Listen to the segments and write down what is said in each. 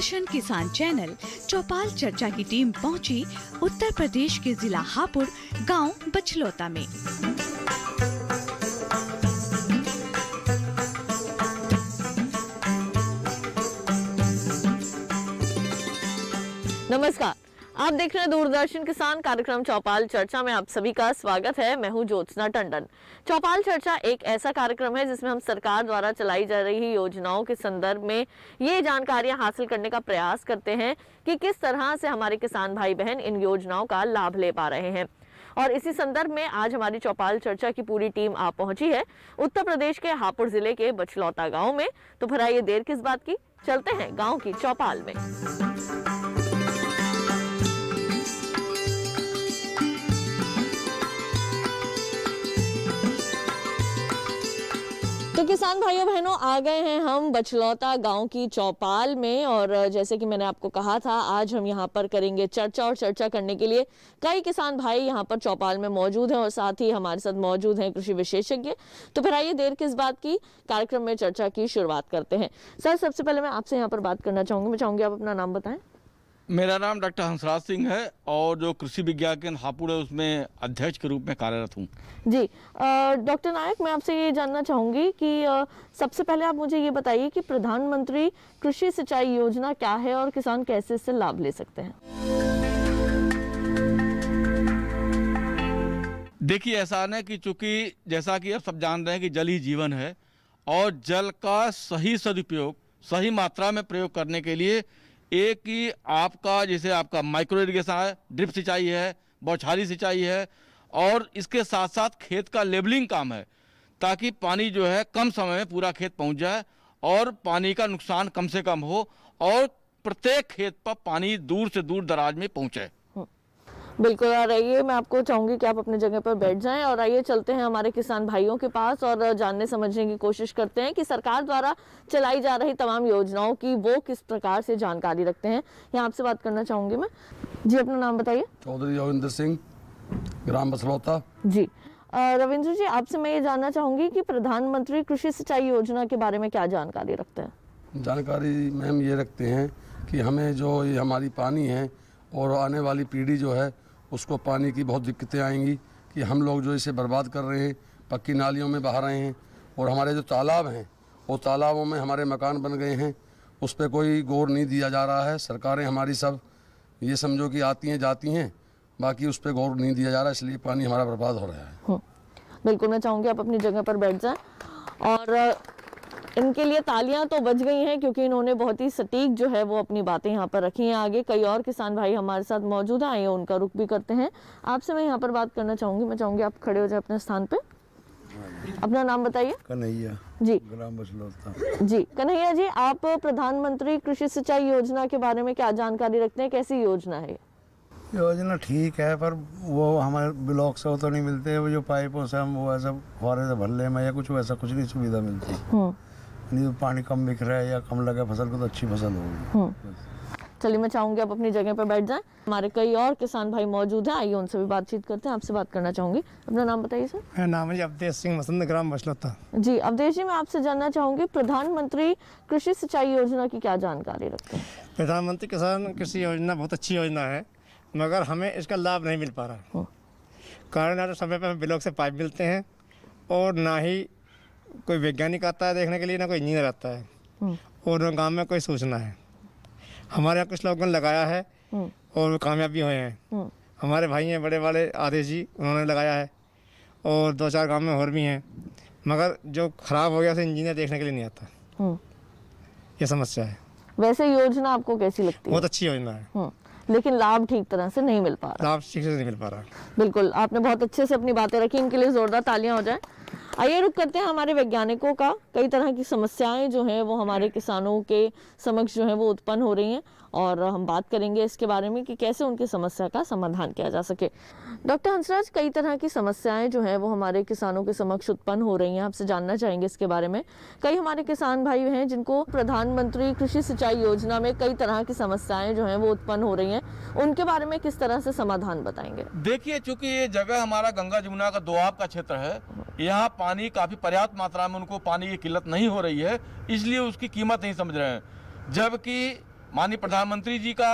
दूरदर्शन किसान चैनल चौपाल चर्चा की टीम पहुंची उत्तर प्रदेश के जिला हापुड़ गांव बछलौता में। नमस्कार, आप देख रहे हैं दूरदर्शन किसान कार्यक्रम चौपाल चर्चा में आप सभी का स्वागत है। मैं हूं ज्योत्सना टंडन। चौपाल चर्चा एक ऐसा कार्यक्रम है जिसमें हम सरकार द्वारा चलाई जा रही योजनाओं के संदर्भ में ये जानकारियां हासिल करने का प्रयास करते हैं कि किस तरह से हमारे किसान भाई बहन इन योजनाओं का लाभ ले पा रहे हैं। और इसी संदर्भ में आज हमारी चौपाल चर्चा की पूरी टीम आ पहुंची है उत्तर प्रदेश के हापुड़ जिले के बछलौता गाँव में। तो फिर आइए देर किस बात की, चलते हैं गाँव की चौपाल में। तो किसान भाइयों बहनों, आ गए हैं हम बछलौता गांव की चौपाल में। और जैसे कि मैंने आपको कहा था, आज हम यहां पर करेंगे चर्चा। और चर्चा करने के लिए कई किसान भाई यहां पर चौपाल में मौजूद हैं और साथ ही हमारे साथ मौजूद हैं कृषि विशेषज्ञ। तो फिर आइए देर किस बात की, कार्यक्रम में चर्चा की शुरुआत करते हैं। सर, सबसे पहले मैं आपसे यहाँ पर बात करना चाहूँगी। मैं चाहूँगी आप अपना नाम बताएं। मेरा नाम डॉक्टर हंसराज सिंह है और जो कृषि विज्ञान केंद्र हापुड़ है उसमें अध्यक्ष के रूप में कार्यरत हूँ। जी, डॉक्टर नायक, मैं आपसे ये जानना चाहूँगी कि सबसे पहले आप मुझे ये बताइए कि प्रधानमंत्री कृषि सिंचाई योजना क्या है और किसान कैसे इससे लाभ ले सकते हैं। देखिए, ऐसा है कि चूंकि जैसा कि आप सब जान रहे हैं कि जल ही जीवन है और जल का सही सदुपयोग, सही मात्रा में प्रयोग करने के लिए एक ही आपका, जैसे आपका माइक्रो इरिगेशन है, ड्रिप सिंचाई है, बौछारी सिंचाई है और इसके साथ साथ खेत का लेबलिंग काम है, ताकि पानी जो है कम समय में पूरा खेत पहुंच जाए और पानी का नुकसान कम से कम हो और प्रत्येक खेत पर पानी दूर से दूर दराज में पहुंचे। बिल्कुल। और आइए, मैं आपको चाहूंगी कि आप अपनी जगह पर बैठ जाएं और आइए चलते हैं हमारे किसान भाइयों के पास और जानने समझने की कोशिश करते हैं कि सरकार द्वारा चलाई जा रही तमाम योजनाओं की वो किस प्रकार से जानकारी रखते हैं। यहाँ आपसे बात करना चाहूंगी मैं। जी, अपना नाम बताइए। चौधरी रविंद्र सिंह, ग्राम बछलौता। जी, रविंद्र जी, आपसे मैं ये जानना चाहूंगी कि प्रधानमंत्री कृषि सिंचाई योजना के बारे में क्या जानकारी रखते हैं। जानकारी मैम ये रखते हैं कि हमें जो ये हमारी पानी है और आने वाली पीढ़ी जो है उसको पानी की बहुत दिक्कतें आएंगी कि हम लोग जो इसे बर्बाद कर रहे हैं, पक्की नालियों में बहा रहे हैं और हमारे जो तालाब हैं वो तालाबों में हमारे मकान बन गए हैं, उस पर कोई गौर नहीं दिया जा रहा है। सरकारें हमारी सब ये समझो कि आती हैं जाती हैं, बाकी उस पर गौर नहीं दिया जा रहा, इसलिए पानी हमारा बर्बाद हो रहा है। बिल्कुल, मैं चाहूँगी आप अपनी जगह पर बैठ जाएं और इनके लिए तालियां तो बज गई हैं क्योंकि इन्होंने बहुत ही सटीक जो है वो अपनी बातें यहाँ पर रखी हैं। आगे कई और किसान भाई हमारे साथ मौजूद हैं, आइए उनका रुख भी करते हैं। आपसे मैं यहाँ पर बात करना चाहूँगी। मैं चाहूँगी आप खड़े हो जाए अपने स्थान पे। अपना नाम बताइए। कन्हैया जी, ग्राम बछलौता। जी कन्हैया जी, आप प्रधानमंत्री कृषि सिंचाई योजना के बारे में क्या जानकारी रखते हैं, कैसी योजना है? योजना ठीक है, पर वो हमारे ब्लॉक से तो नहीं मिलते, वो जो पाइपों से हम वो ऐसा फुहारे से भर ले में या कुछ वैसा कुछ नहीं सुविधा मिलती। नहीं, पानी कम बिक रहा है या कम लगा फसल को तो अच्छी फसल होगी। चलिए, मैं चाहूंगी आप अपनी जगह पर बैठ जाएं। हमारे कई और किसान भाई मौजूद हैं, आइए उनसे भी बातचीत करते हैं। आपसे बात करना चाहूंगी। अपना नाम बताइए सर। मेरा नाम है अवधेश सिंह, मसंद, ग्राम बछलौता। जी, अवधेश जी, मैं आपसे जानना चाहूंगी प्रधानमंत्री कृषि सिंचाई योजना की क्या जानकारी रखते हैं? प्रधानमंत्री किसान कृषि योजना बहुत अच्छी योजना है, मगर हमें इसका लाभ नहीं मिल पा रहा। कारण ना तो समय पर हमें ब्लॉक से पाइप मिलते हैं और ना ही कोई वैज्ञानिक आता है देखने के लिए, ना कोई इंजीनियर आता है और ना गाँव में कोई सूचना है। हमारे यहाँ कुछ लोगों ने लगाया है और वो कामयाब भी हुए हैं। हमारे भाई हैं बड़े वाले आदेश जी, उन्होंने लगाया है और 2-4 गांव में और भी हैं, मगर जो खराब हो गया उसे इंजीनियर देखने के लिए नहीं आता। ये समस्या है। वैसे योजना आपको कैसी लगती है? बहुत अच्छी योजना है, लेकिन लाभ ठीक तरह से नहीं मिल पा रहा। लाभ ठीक से नहीं मिल पा रहा। बिल्कुल, आपने बहुत अच्छे से अपनी बातें रखी, इनके लिए जोरदार तालियां हो जाए। आइए रुक करते हैं हमारे वैज्ञानिकों का। कई तरह की समस्याएं जो हैं वो हमारे किसानों के समक्ष जो है वो उत्पन्न हो रही हैं और हम बात करेंगे इसके बारे में कि कैसे उनकी समस्या का समाधान किया जा सके। डॉक्टर हंसराज, कई तरह की समस्याएं जो हैं वो हमारे किसानों के समक्ष उत्पन्न हो रही हैं, आपसे जानना चाहेंगे इसके बारे में। कई हमारे किसान भाई हैं जिनको प्रधानमंत्री कृषि सिंचाई योजना में कई तरह की समस्याएं जो हैं वो उत्पन्न हो रही हैं, उनके बारे में किस तरह से समाधान बताएंगे? देखिए, चूंकि ये जगह हमारा गंगा जमुना का दोआब का क्षेत्र है, यहाँ पानी काफ़ी पर्याप्त मात्रा में उनको पानी की किल्लत नहीं हो रही है, इसलिए उसकी कीमत नहीं समझ रहे हैं। जबकि माननीय प्रधानमंत्री जी का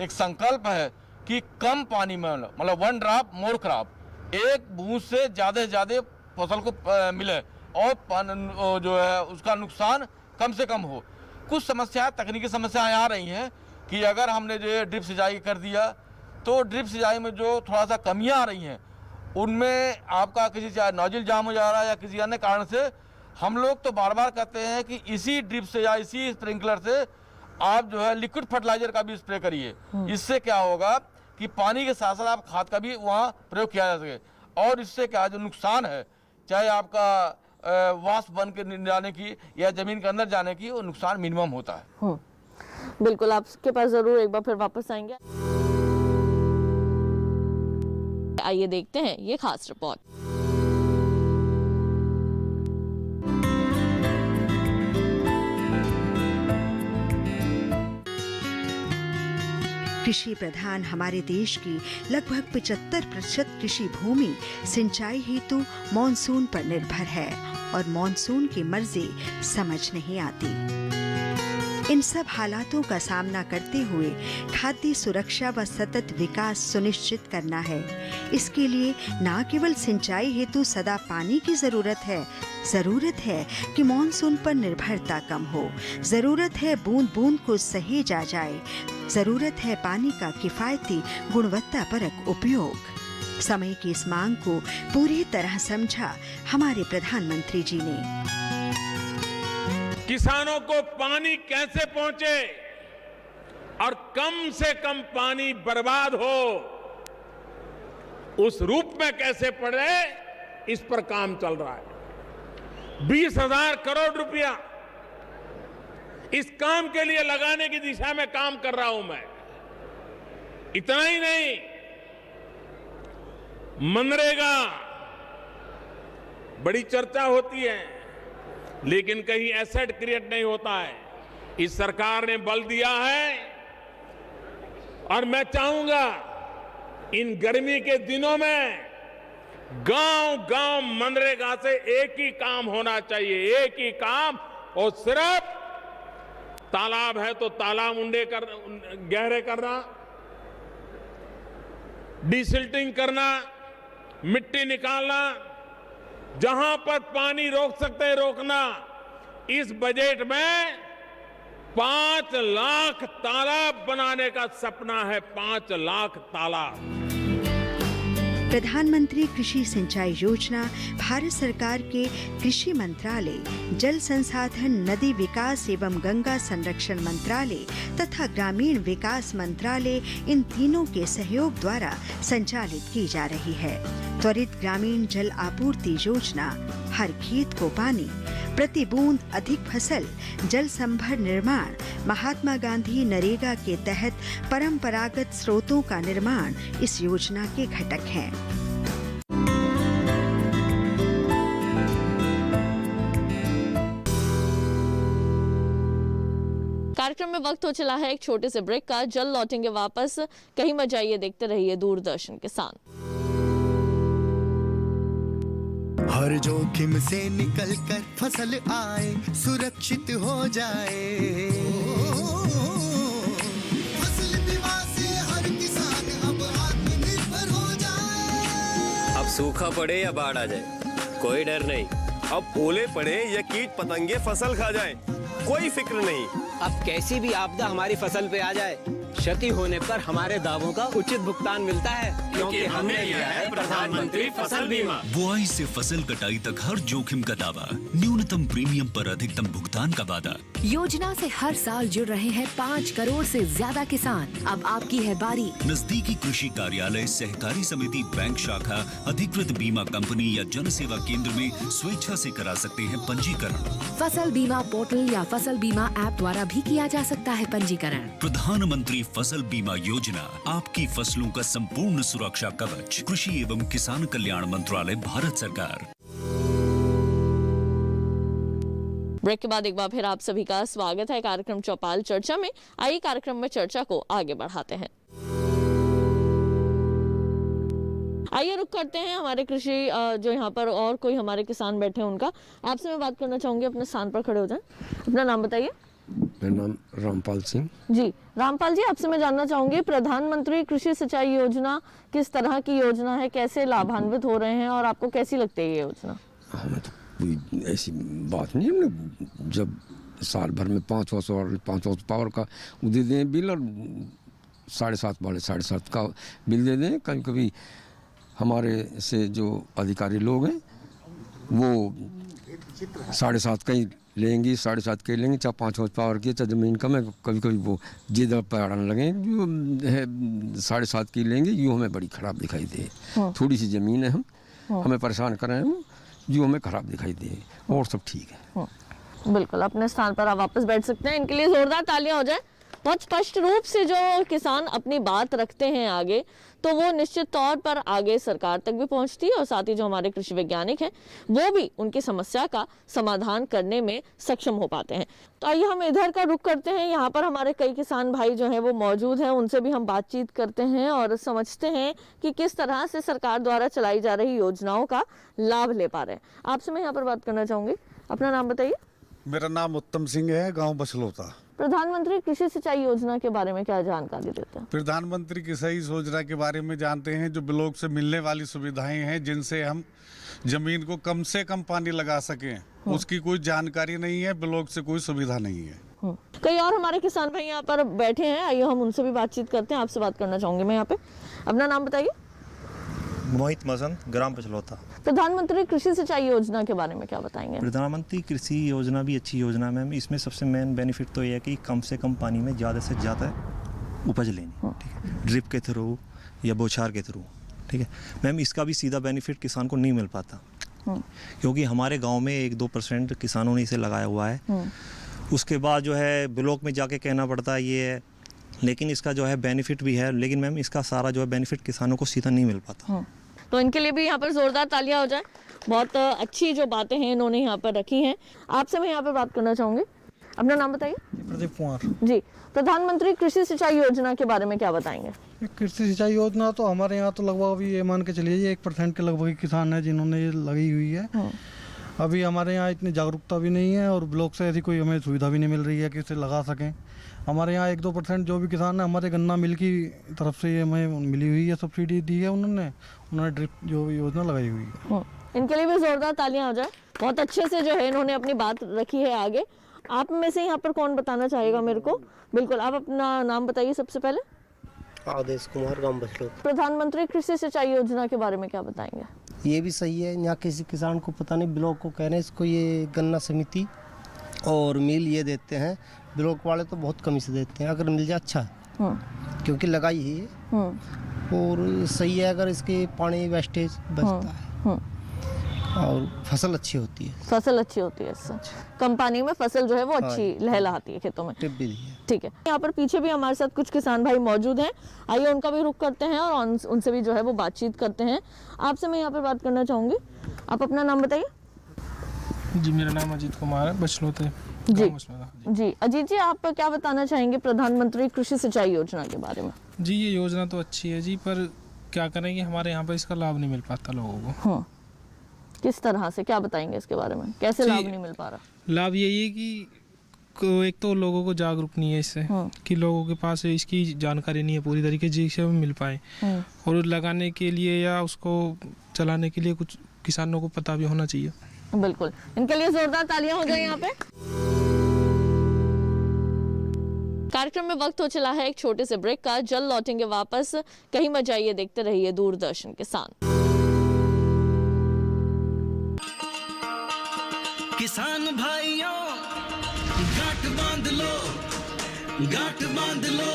एक संकल्प है कि कम पानी में मतलब 1 ड्रॉप मोर क्रॉप, एक बूंद से ज़्यादा फसल को मिले और जो है उसका नुकसान कम से कम हो। कुछ समस्याएं, तकनीकी समस्याएं आ रही हैं कि अगर हमने जो ड्रिप सिंचाई कर दिया तो ड्रिप सिंचाई में जो थोड़ा सा कमियां आ रही हैं उनमें आपका किसी चाहे नोजल जाम हो जा रहा है या किसी अन्य कारण से हम लोग तो बार बार कहते हैं कि इसी ड्रिप से या इसी स्प्रिंकलर से आप जो है लिक्विड फर्टिलाइजर का भी स्प्रे करिए। इससे क्या होगा कि पानी के साथ साथ आप खाद का भी वहाँ प्रयोग किया जा सके और इससे क्या जो नुकसान है चाहे आपका वाष्प बन के जाने की या जमीन के अंदर जाने की, वो नुकसान मिनिमम होता है। बिल्कुल, आपके पास जरूर एक बार फिर वापस आएंगे। आइए देखते हैं ये खास रिपोर्ट। कृषि प्रधान हमारे देश की लगभग 75% कृषि भूमि सिंचाई हेतु मॉनसून पर निर्भर है और मॉनसून की मर्जी समझ नहीं आती। इन सब हालातों का सामना करते हुए खाद्य सुरक्षा व सतत विकास सुनिश्चित करना है। इसके लिए न केवल सिंचाई हेतु सदा पानी की जरूरत है कि मॉनसून पर निर्भरता कम हो। जरूरत है बूंद बूंद को सहेजा जाए। जरूरत है पानी का किफायती गुणवत्तापरक उपयोग। समय की इस मांग को पूरी तरह समझा हमारे प्रधानमंत्री जी ने। किसानों को पानी कैसे पहुंचे और कम से कम पानी बर्बाद हो, उस रूप में कैसे पड़े, इस पर काम चल रहा है। 20,000 करोड़ रुपया इस काम के लिए लगाने की दिशा में काम कर रहा हूं मैं। इतना ही नहीं, मनरेगा बड़ी चर्चा होती है लेकिन कहीं एसेट क्रिएट नहीं होता है। इस सरकार ने बल दिया है और मैं चाहूंगा इन गर्मी के दिनों में गांव-गांव मनरेगा से एक ही काम होना चाहिए, एक ही काम, और सिर्फ तालाब है तो तालाब गहरे करना, डिसिल्टिंग करना, मिट्टी निकालना, जहां पर पानी रोक सकते हैं रोकना। इस बजट में 5 लाख तालाब बनाने का सपना है, 5 लाख तालाब। प्रधानमंत्री कृषि सिंचाई योजना भारत सरकार के कृषि मंत्रालय, जल संसाधन, नदी विकास एवं गंगा संरक्षण मंत्रालय तथा ग्रामीण विकास मंत्रालय, इन तीनों के सहयोग द्वारा संचालित की जा रही है। त्वरित ग्रामीण जल आपूर्ति योजना, हर खेत को पानी, प्रति बूंद अधिक फसल, जल संभर निर्माण, महात्मा गांधी नरेगा के तहत परंपरागत स्रोतों का निर्माण इस योजना के घटक हैं। कार्यक्रम में वक्त हो चला है एक छोटे से ब्रेक का। जल्द लौटेंगे वापस, कहीं मत जाइए, देखते रहिए दूरदर्शन किसान। हर जोखिम से निकल कर फसल आए, सुरक्षित हो जाए। फसल बीमा से हर किसान अब आत्मनिर्भर हो जाए। अब सूखा पड़े या बाढ़ आ जाए, कोई डर नहीं। अब ओले पड़े या कीट पतंगे फसल खा जाए, कोई फिक्र नहीं। अब कैसी भी आपदा हमारी फसल पे आ जाए, क्षति होने पर हमारे दावों का उचित भुगतान मिलता है, क्योंकि हमने लिया है प्रधानमंत्री फसल बीमा। बुआई से फसल कटाई तक हर जोखिम का दावा, न्यूनतम प्रीमियम पर अधिकतम भुगतान का वादा। योजना से हर साल जुड़ रहे हैं 5 करोड़ से ज्यादा किसान। अब आपकी है बारी। नजदीकी कृषि कार्यालय, सहकारी समिति, बैंक शाखा, अधिकृत बीमा कंपनी या जन सेवा केंद्र में स्वेच्छा से करा सकते हैं पंजीकरण। फसल बीमा पोर्टल या फसल बीमा ऐप द्वारा भी किया जा सकता है पंजीकरण। प्रधानमंत्री फसल बीमा योजना, आपकी फसलों का संपूर्ण सुरक्षा कवच। कृषि एवं किसान कल्याण मंत्रालय, भारत सरकार। ब्रेक के बाद एक बार फिर आप सभी का स्वागत है कार्यक्रम चौपाल चर्चा में। आइए कार्यक्रम में चर्चा को आगे बढ़ाते हैं। आइए रुक करते हैं हमारे कृषि जो यहाँ पर और कोई हमारे किसान बैठे हैं उनका। आपसे मैं बात करना चाहूंगी, अपने स्थान पर खड़े हो जाएं। अपना नाम बताइए। मेरा नाम रामपाल सिंह। जी रामपाल जी, आपसे मैं जानना चाहूंगी प्रधानमंत्री कृषि सिंचाई योजना किस तरह की योजना है, कैसे लाभान्वित हो रहे हैं और आपको कैसी लगती है ये योजना? हमें तो कोई ऐसी बात नहीं, हमने जब साल भर में 500 पावर का वो दे दें बिल और 7.5 का बिल दे दें। कभी कभी हमारे से जो अधिकारी लोग हैं वो 7.5 का ही लेंगे, 7.5 के लेंगे, चाहे 5 पावर की, चाहे ज़मीन कम है। कभी कभी वो जिद पड़ाने लगे जो है 7.5 की लेंगे, यूँ हमें बड़ी ख़राब दिखाई दे। थोड़ी सी ज़मीन है, हमें परेशान कर रहे हैं, यूँ हमें ख़राब दिखाई दे, और सब ठीक है। बिल्कुल, अपने स्थान पर आप वापस बैठ सकते हैं। इनके लिए जोरदार तालियां हो जाए। बहुत स्पष्ट रूप से जो किसान अपनी बात रखते हैं आगे, तो वो निश्चित तौर पर आगे सरकार तक भी पहुंचती है और साथ ही जो हमारे कृषि वैज्ञानिक हैं वो भी उनकी समस्या का समाधान करने में सक्षम हो पाते हैं। तो आइए हम इधर का रुख करते हैं। यहाँ पर हमारे कई किसान भाई जो हैं वो मौजूद हैं, उनसे भी हम बातचीत करते हैं और समझते हैं कि किस तरह से सरकार द्वारा चलाई जा रही योजनाओं का लाभ ले पा रहे हैं। आपसे मैं यहाँ पर बात करना चाहूँगी, अपना नाम बताइए। मेरा नाम उत्तम सिंह है, गांव बछलोता। प्रधानमंत्री कृषि सिंचाई योजना के बारे में क्या जानकारी देते हैं? प्रधानमंत्री कृषि योजना के बारे में जानते हैं, जो ब्लॉक से मिलने वाली सुविधाएं हैं जिनसे हम जमीन को कम से कम पानी लगा सकें, उसकी कोई जानकारी नहीं है, ब्लॉक से कोई सुविधा नहीं है। कई और हमारे किसान भाई यहाँ पर बैठे हैं, आइए हम उनसे भी बातचीत करते हैं। आपसे बात करना चाहूंगी मैं यहाँ पे, अपना नाम बताइए। मोहित मसन, ग्राम पचलौता। प्रधानमंत्री कृषि सिंचाई योजना के बारे में क्या बताएंगे? प्रधानमंत्री कृषि योजना भी अच्छी योजना है मैम। इसमें सबसे मेन बेनिफिट तो ये है कि कम से कम पानी में ज़्यादा से ज़्यादा उपज लेनी, ठीक है, ड्रिप के थ्रू या बौछार के थ्रू, ठीक है मैम। इसका भी सीधा बेनिफिट किसान को नहीं मिल पाता, क्योंकि हमारे गाँव में 1-2% किसानों ने इसे लगाया हुआ है। उसके बाद जो है ब्लॉक में जाके कहना पड़ता है ये है, लेकिन इसका जो है बेनिफिट भी है, लेकिन मैम इसका सारा जो है बेनिफिट किसानों को सीधा नहीं मिल पाता। तो इनके लिए भी यहाँ पर जोरदार तालियां हो जाए। बहुत अच्छी जो बातें हैं इन्होंने यहाँ पर रखी हैं। आपसे मैं यहाँ पर बात करना चाहूँगी, अपना नाम बताइए। प्रदीप कुमार जी, प्रधानमंत्री कृषि सिंचाई योजना के बारे में क्या बताएंगे? कृषि सिंचाई योजना तो हमारे यहाँ तो लगभग अभी ये मान के चलिए 1% के लगभग किसान है जिन्होंने ये लगी हुई है। अभी हमारे यहाँ इतनी जागरूकता भी नहीं है और ब्लॉक से ऐसी कोई हमें सुविधा भी नहीं मिल रही है कि इसे लगा सकें। हमारे यहाँ 1-2% जो भी किसान है, हमारे गन्ना मिल की तरफ से ये हमें मिली हुई है, सब्सिडी दी है उन्होंने ड्रिप जो योजना लगाई हुई है। इनके लिए भी जोरदार तालियां हो जाए। बहुत अच्छे से जो है इन्होंने अपनी बात रखी है आगे। आप में से यहाँ पर कौन बताना चाहेगा मेरे को? बिल्कुल, आप अपना नाम बताइए सबसे पहले। आदेश कुमार, गांव बछलोता। प्रधानमंत्री कृषि सिंचाई योजना के बारे में क्या बताएंगे? ये भी सही है, यहाँ किसी किसान को पता नहीं, ब्लॉक को कह रहे हैं इसको, ये गन्ना समिति और मिल ये देते हैं, ब्लॉक वाले तो बहुत कमी से देते हैं। अगर मिल जाए अच्छा है, क्योंकि लगाई ही है और सही है। अगर इसके पानी वेस्टेज बचता है और फसल अच्छी होती है। फसल अच्छी होती है इससे, कम पानी में फसल जो है वो अच्छी लहलहाती है खेतों में। ठीक है, यहाँ पर पीछे भी हमारे साथ कुछ किसान भाई मौजूद हैं, आइए उनका भी रुख करते हैं और उनसे भी जो है वो बातचीत करते हैं। आपसे मैं यहाँ पर बात करना चाहूँगी, आप अपना नाम बताइए। जी, मेरा नाम अजीत कुमार है, बछलोते। जी अजीत जी, आप क्या बताना चाहेंगे प्रधानमंत्री कृषि सिंचाई योजना के बारे में? जी, ये योजना तो अच्छी है जी, पर क्या करेंगे, हमारे यहाँ पर इसका लाभ नहीं मिल पाता लोगों को। किस तरह से, क्या बताएंगे इसके बारे में, कैसे लाभ नहीं मिल पा रहा? लाभ यही है कि एक तो लोगों को जागरूक नहीं है इससे, कि लोगों के पास इसकी जानकारी नहीं है पूरी तरीके से मिल पाए, और लगाने के लिए या उसको चलाने के लिए कुछ किसानों को पता भी होना चाहिए। बिल्कुल, इनके लिए जोरदार तालियां हो जाए यहाँ पे। कार्यक्रम में वक्त हो चला है एक छोटे से ब्रेक का। जल्द लौटेंगे वापस, कहीं मत जाइए, देखते रहिए दूरदर्शन किसान। किसान भाइयों, गांठ बांध लो, गांठ बांध लो,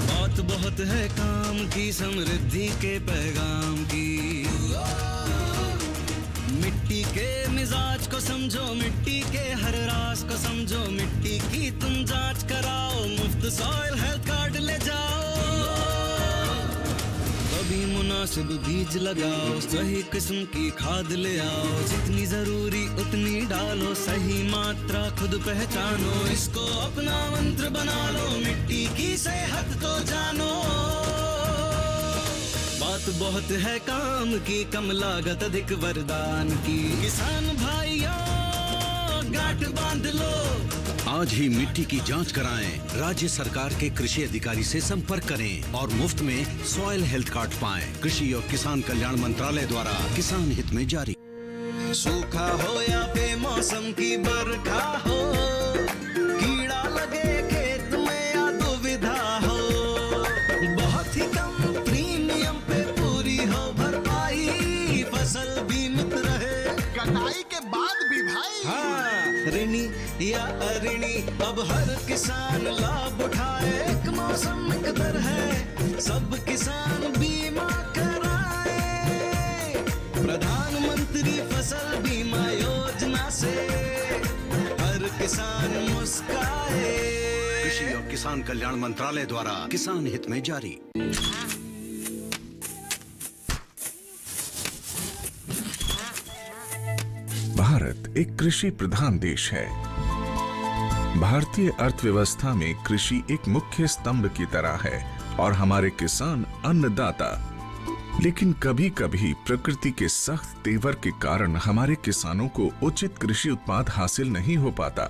बात बहुत है काम की, समृद्धि के पैगाम की। मिट्टी के मिजाज को समझो, मिट्टी के हर राज को समझो, मिट्टी की तुम जांच कराओ, मुफ्त सॉइल हेल्थ कार्ड ले जाओ। कभी मुनासिब बीज लगाओ, सही किस्म की खाद ले आओ, जितनी जरूरी उतनी डालो, सही मात्रा खुद पहचानो, इसको अपना मंत्र बना लो, मिट्टी की सेहत तो जानो। बात बहुत है काम की, कम लागत अधिक वरदान की। किसान भाइयों, गांठ बांध लो, आज ही मिट्टी की जांच कराएं। राज्य सरकार के कृषि अधिकारी से संपर्क करें और मुफ्त में सॉइल हेल्थ कार्ड पाएं। कृषि और किसान कल्याण मंत्रालय द्वारा किसान हित में जारी। सूखा हो या बेमौसम की बरखा हो, कीड़ा लगे खेत में या दुविधा हो, बहुत ही कम प्रीमियम पे पूरी हो भरपाई, फसल बीमित रहे कटाई के बाद भी भाई। हाँ, ऋणी या अऋणी अब हर किसान लाभ उठाए। एक मौसम एक दर है, सब किसान बीमा कराए। प्रधानमंत्री फसल बीमा योजना से हर किसान मुस्काए। कृषि और किसान कल्याण मंत्रालय द्वारा किसान हित में जारी। भारत एक कृषि प्रधान देश है। भारतीय अर्थव्यवस्था में कृषि एक मुख्य स्तंभ की तरह है और हमारे किसान अन्नदाता। लेकिन कभी कभी प्रकृति के सख्त तेवर के कारण हमारे किसानों को उचित कृषि उत्पाद हासिल नहीं हो पाता।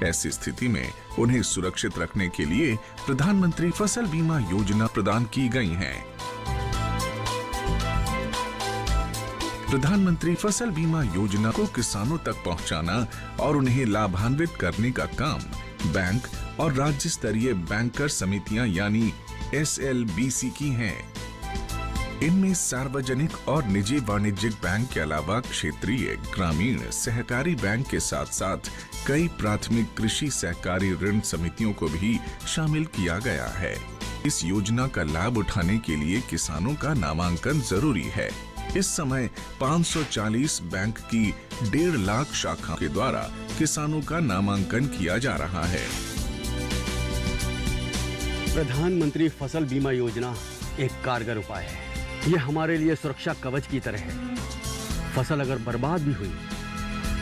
ऐसी स्थिति में उन्हें सुरक्षित रखने के लिए प्रधानमंत्री फसल बीमा योजना प्रदान की गई है। प्रधानमंत्री फसल बीमा योजना को किसानों तक पहुंचाना और उन्हें लाभान्वित करने का काम बैंक और राज्य स्तरीय बैंकर समितियां यानी SLBC की हैं। इनमें सार्वजनिक और निजी वाणिज्यिक बैंक के अलावा क्षेत्रीय, ग्रामीण, सहकारी बैंक के साथ साथ कई प्राथमिक कृषि सहकारी ऋण समितियों को भी शामिल किया गया है। इस योजना का लाभ उठाने के लिए किसानों का नामांकन जरूरी है। इस समय 540 बैंक की 1.5 लाख शाखा के द्वारा किसानों का नामांकन किया जा रहा है। प्रधानमंत्री फसल बीमा योजना एक कारगर उपाय है। ये हमारे लिए सुरक्षा कवच की तरह है। फसल अगर बर्बाद भी हुई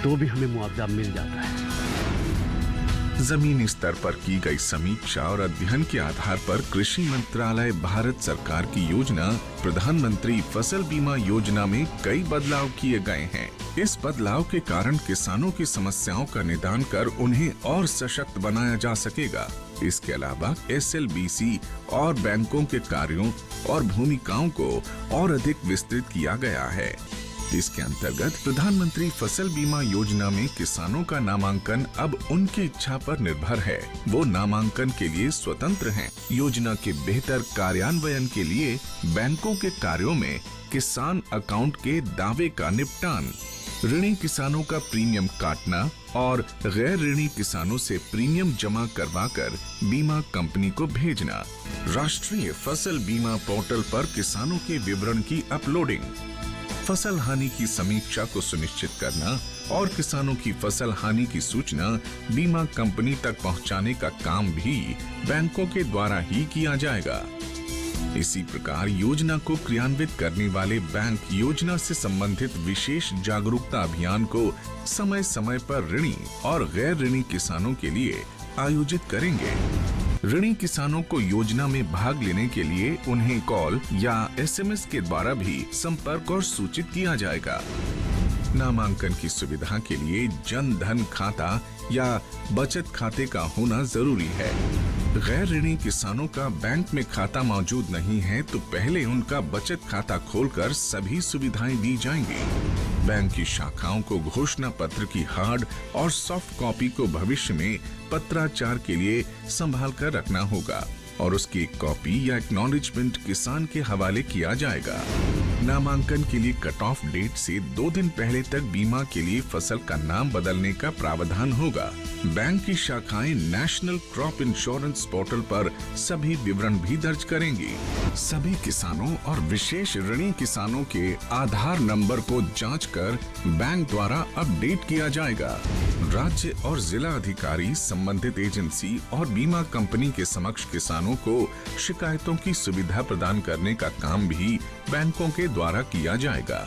तो भी हमें मुआवजा मिल जाता है। जमीनी स्तर पर की गई समीक्षा और अध्ययन के आधार पर कृषि मंत्रालय भारत सरकार की योजना प्रधानमंत्री फसल बीमा योजना में कई बदलाव किए गए हैं। इस बदलाव के कारण किसानों की समस्याओं का निदान कर उन्हें और सशक्त बनाया जा सकेगा। इसके अलावा SLBC और बैंकों के कार्यों और भूमिकाओं को और अधिक विस्तृत किया गया है। इसके अंतर्गत प्रधानमंत्री फसल बीमा योजना में किसानों का नामांकन अब उनकी इच्छा पर निर्भर है। वो नामांकन के लिए स्वतंत्र हैं। योजना के बेहतर कार्यान्वयन के लिए बैंकों के कार्यों में किसान अकाउंट के दावे का निपटान, ऋणी किसानों का प्रीमियम काटना और गैर ऋणी किसानों से प्रीमियम जमा करवाकर बीमा कंपनी को भेजना, राष्ट्रीय फसल बीमा पोर्टल पर किसानों के विवरण की अपलोडिंग, फसल हानि की समीक्षा को सुनिश्चित करना और किसानों की फसल हानि की सूचना बीमा कंपनी तक पहुंचाने का काम भी बैंकों के द्वारा ही किया जाएगा। इसी प्रकार योजना को क्रियान्वित करने वाले बैंक योजना से संबंधित विशेष जागरूकता अभियान को समय समय पर ऋणी और गैर ऋणी किसानों के लिए आयोजित करेंगे। ऋणी किसानों को योजना में भाग लेने के लिए उन्हें कॉल या SMS के द्वारा भी संपर्क और सूचित किया जाएगा। नामांकन की सुविधा के लिए जन धन खाता या बचत खाते का होना जरूरी है। गैर ऋणी किसानों का बैंक में खाता मौजूद नहीं है तो पहले उनका बचत खाता खोलकर सभी सुविधाएं दी जाएंगी। बैंक की शाखाओं को घोषणा पत्र की हार्ड और सॉफ्ट कॉपी को भविष्य में पत्राचार के लिए संभाल कर रखना होगा और उसकी एक कॉपी या एक्नॉलेजमेंट किसान के हवाले किया जाएगा। नामांकन के लिए कट ऑफ डेट से 2 दिन पहले तक बीमा के लिए फसल का नाम बदलने का प्रावधान होगा। बैंक की शाखाएं नेशनल क्रॉप इंश्योरेंस पोर्टल पर सभी विवरण भी दर्ज करेंगी। सभी किसानों और विशेष ऋणी किसानों के आधार नंबर को जांचकर बैंक द्वारा अपडेट किया जाएगा। राज्य और जिला अधिकारी संबंधित एजेंसी और बीमा कंपनी के समक्ष किसानों को शिकायतों की सुविधा प्रदान करने का काम भी बैंकों के द्वारा किया जाएगा।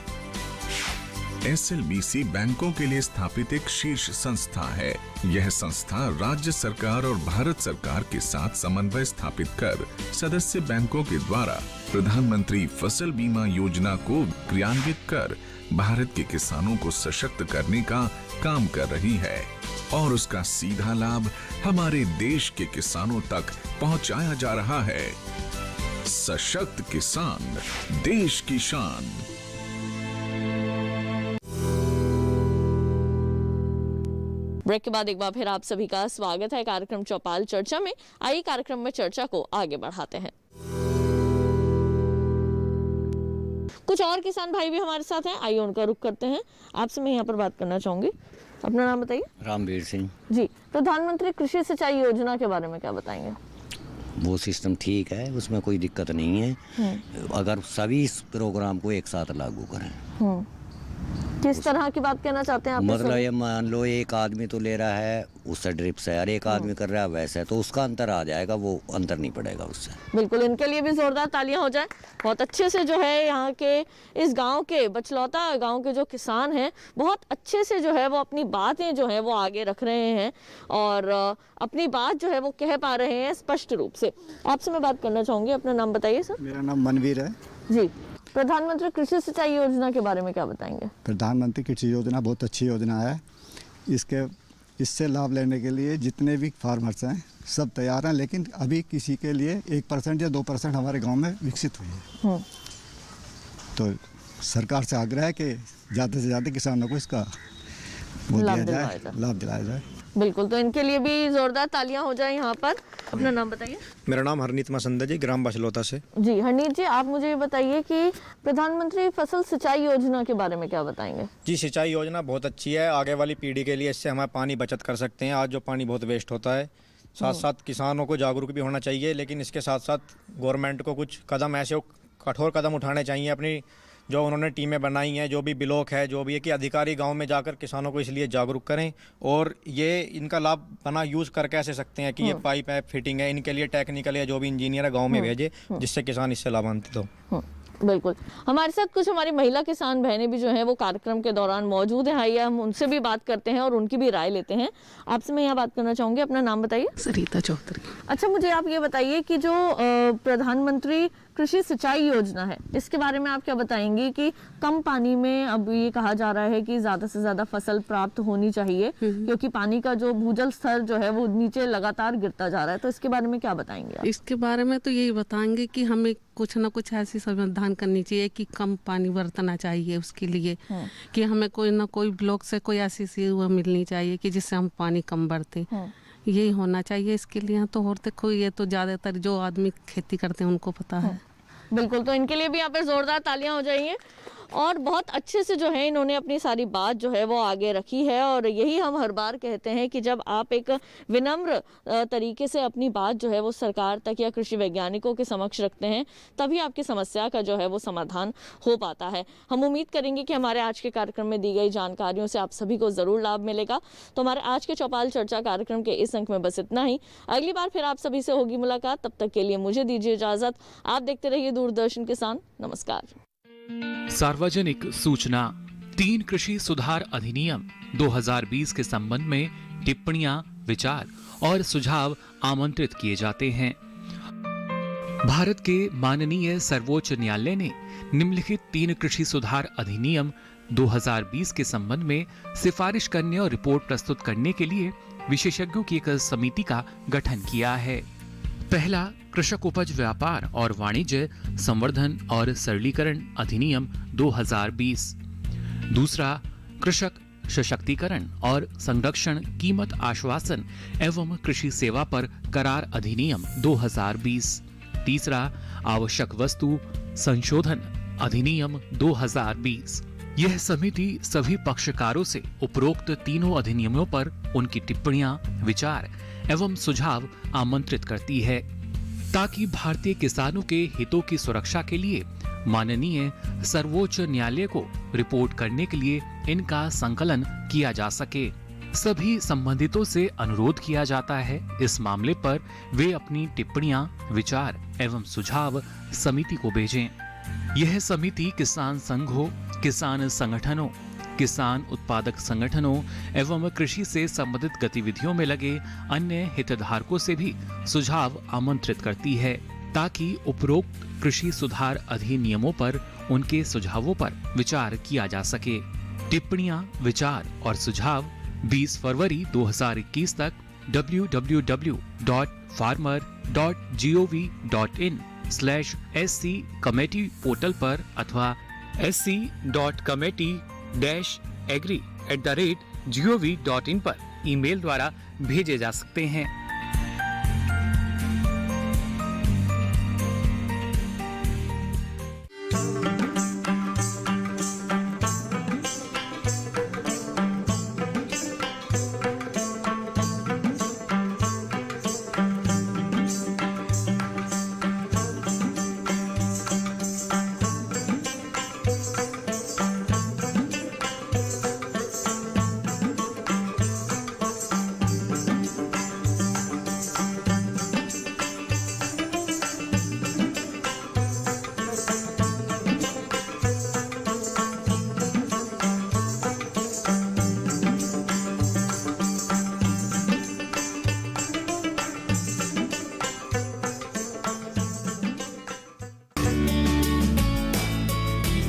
SLBC बैंकों के लिए स्थापित एक शीर्ष संस्था है। यह संस्था राज्य सरकार और भारत सरकार के साथ समन्वय स्थापित कर सदस्य बैंकों के द्वारा प्रधानमंत्री फसल बीमा योजना को क्रियान्वित कर भारत के किसानों को सशक्त करने का काम कर रही है और उसका सीधा लाभ हमारे देश के किसानों तक पहुंचाया जा रहा है। सशक्त किसान, देश की शान। ब्रेक के बाद एक बार फिर आप सभी का स्वागत है कार्यक्रम चौपाल चर्चा में। आइए कार्यक्रम में चर्चा को आगे बढ़ाते हैं। कुछ और किसान भाई भी हमारे साथ हैं, आइए उनका रुख करते हैं। आपसे मैं यहाँ पर बात करना चाहूंगी, अपना नाम बताइए। रामवीर सिंह जी, प्रधानमंत्री कृषि सिंचाई योजना के बारे में क्या बताएंगे? वो सिस्टम ठीक है, उसमें कोई दिक्कत नहीं है अगर सभी इस प्रोग्राम को एक साथ लागू करें। किस तरह की बात कहना चाहते हैं आप? मतलब ये मान लो एक आदमी तो ले रहा है उससे ड्रिप से और एक आदमी कर रहा है वैसे, तो उसका अंतर आ जाएगा, वो अंतर नहीं पड़ेगा उससे। बिल्कुल, इनके लिए भी जोरदार तालियां हो जाए। बहुत अच्छे से जो है यहाँ के इस गांव के बचलौता गांव के जो किसान हैं बहुत अच्छे से जो है वो अपनी बातें जो है वो आगे रख रहे हैं और अपनी बात जो है वो कह पा रहे हैं स्पष्ट रूप से। आपसे मैं बात करना चाहूँगी, अपना नाम बताइए सर। मेरा नाम मनवीर है जी। प्रधानमंत्री कृषि सिंचाई योजना के बारे में क्या बताएंगे? प्रधानमंत्री कृषि योजना बहुत अच्छी योजना है। इससे लाभ लेने के लिए जितने भी फार्मर्स हैं सब तैयार हैं, लेकिन अभी किसी के लिए 1% या 2% हमारे गांव में विकसित हुई है। तो सरकार से आग्रह है कि ज़्यादा से ज़्यादा किसानों को इसका लाभ दिलाया जाए। बिल्कुल, तो इनके लिए भी जोरदार तालियां हो जाए यहाँ पर। अपना नाम बताइए। मेरा नाम हरनीत मसंदा जी, ग्राम बचलौता से। जी हरनीत जी, आप मुझे ये बताइए कि प्रधानमंत्री फसल सिंचाई योजना के बारे में क्या बताएंगे? जी, सिंचाई योजना बहुत अच्छी है, आगे वाली पीढ़ी के लिए इससे हमारा पानी बचत कर सकते हैं। आज जो पानी बहुत वेस्ट होता है, साथ साथ किसानों को जागरूक भी होना चाहिए, लेकिन इसके साथ साथ गवर्नमेंट को कुछ कदम ऐसे कठोर कदम उठाने चाहिए। अपनी जो उन्होंने टीमें बनाई हैं, जो भी ब्लॉक है, जो भी है कि अधिकारी गांव में जाकर किसानों को इसलिए जागरूक करें और ये इनका लाभ बना यूज़ कर कैसे सकते हैं कि ये पाइप है, फिटिंग है, इनके लिए टेक्निकल या जो भी इंजीनियर है गांव में भेजे, जिससे किसान इससे लाभान्वित हो। बिल्कुल, हमारे साथ कुछ हमारी महिला किसान बहनें भी जो हैं वो कार्यक्रम के दौरान मौजूद हैं। आइए हम उनसे भी बात करते हैं और उनकी भी राय लेते हैं। आपसे मैं यहाँ बात करना चाहूँगी, अपना नाम बताइए। सरिता चौधरी। अच्छा, मुझे आप ये बताइए कि जो प्रधानमंत्री कृषि सिंचाई योजना है इसके बारे में आप क्या बताएंगी कि कम पानी में अब ये कहा जा रहा है कि ज़्यादा से ज़्यादा फसल प्राप्त होनी चाहिए क्योंकि पानी का जो भूजल स्तर जो है वो नीचे लगातार गिरता जा रहा है, तो इसके बारे में क्या बताएंगे आप? इसके बारे में तो यही बताएंगे कि हमें कुछ ना कुछ ऐसी समाधान करनी चाहिए कि कम पानी बरतना चाहिए, उसके लिए कि हमें कोई ना कोई ब्लॉक से कोई ऐसी सेवा मिलनी चाहिए कि जिससे हम पानी कम बरते, यही होना चाहिए इसके लिए। तो और देखो, ये तो ज़्यादातर जो आदमी खेती करते हैं उनको पता है। बिल्कुल, तो इनके लिए भी यहाँ पे जोरदार तालियां हो जाएंगी और बहुत अच्छे से जो है इन्होंने अपनी सारी बात जो है वो आगे रखी है। और यही हम हर बार कहते हैं कि जब आप एक विनम्र तरीके से अपनी बात जो है वो सरकार तक या कृषि वैज्ञानिकों के समक्ष रखते हैं, तभी आपकी समस्या का जो है वो समाधान हो पाता है। हम उम्मीद करेंगे कि हमारे आज के कार्यक्रम में दी गई जानकारियों से आप सभी को ज़रूर लाभ मिलेगा। तो हमारे आज के चौपाल चर्चा कार्यक्रम के इस अंक में बस इतना ही। अगली बार फिर आप सभी से होगी मुलाकात, तब तक के लिए मुझे दीजिए इजाज़त। आप देखते रहिए दूरदर्शन किसान। नमस्कार। सार्वजनिक सूचना। 3 कृषि सुधार अधिनियम 2020 के संबंध में टिप्पणियां, विचार और सुझाव आमंत्रित किए जाते हैं। भारत के माननीय सर्वोच्च न्यायालय ने निम्नलिखित 3 कृषि सुधार अधिनियम 2020 के संबंध में सिफारिश करने और रिपोर्ट प्रस्तुत करने के लिए विशेषज्ञों की एक समिति का गठन किया है। पहला, कृषक उपज व्यापार और वाणिज्य संवर्धन और सरलीकरण अधिनियम 2020। दूसरा, कृषक सशक्तिकरण और संरक्षण कीमत आश्वासन एवं कृषि सेवा पर करार अधिनियम 2020। तीसरा, आवश्यक वस्तु संशोधन अधिनियम 2020। यह समिति सभी पक्षकारों से उपरोक्त तीनों अधिनियमों पर उनकी टिप्पणियां, विचार एवं सुझाव आमंत्रित करती है ताकि भारतीय किसानों के हितों की सुरक्षा के लिए माननीय सर्वोच्च न्यायालय को रिपोर्ट करने के लिए इनका संकलन किया जा सके। सभी संबंधितों से अनुरोध किया जाता है इस मामले पर वे अपनी टिप्पणियां, विचार एवं सुझाव समिति को भेजें। यह समिति किसान संघों, किसान संगठनों, किसान उत्पादक संगठनों एवं कृषि से संबंधित गतिविधियों में लगे अन्य हितधारकों से भी सुझाव आमंत्रित करती है ताकि उपरोक्त कृषि सुधार अधिनियमों पर उनके सुझावों पर विचार किया जा सके। टिप्पणियां, विचार और सुझाव 20 फरवरी 2021 तक www.farmer.gov.in/SC कमेटी पोर्टल पर अथवा sc.committee-agri@gov.in पर ईमेल द्वारा भेजे जा सकते हैं।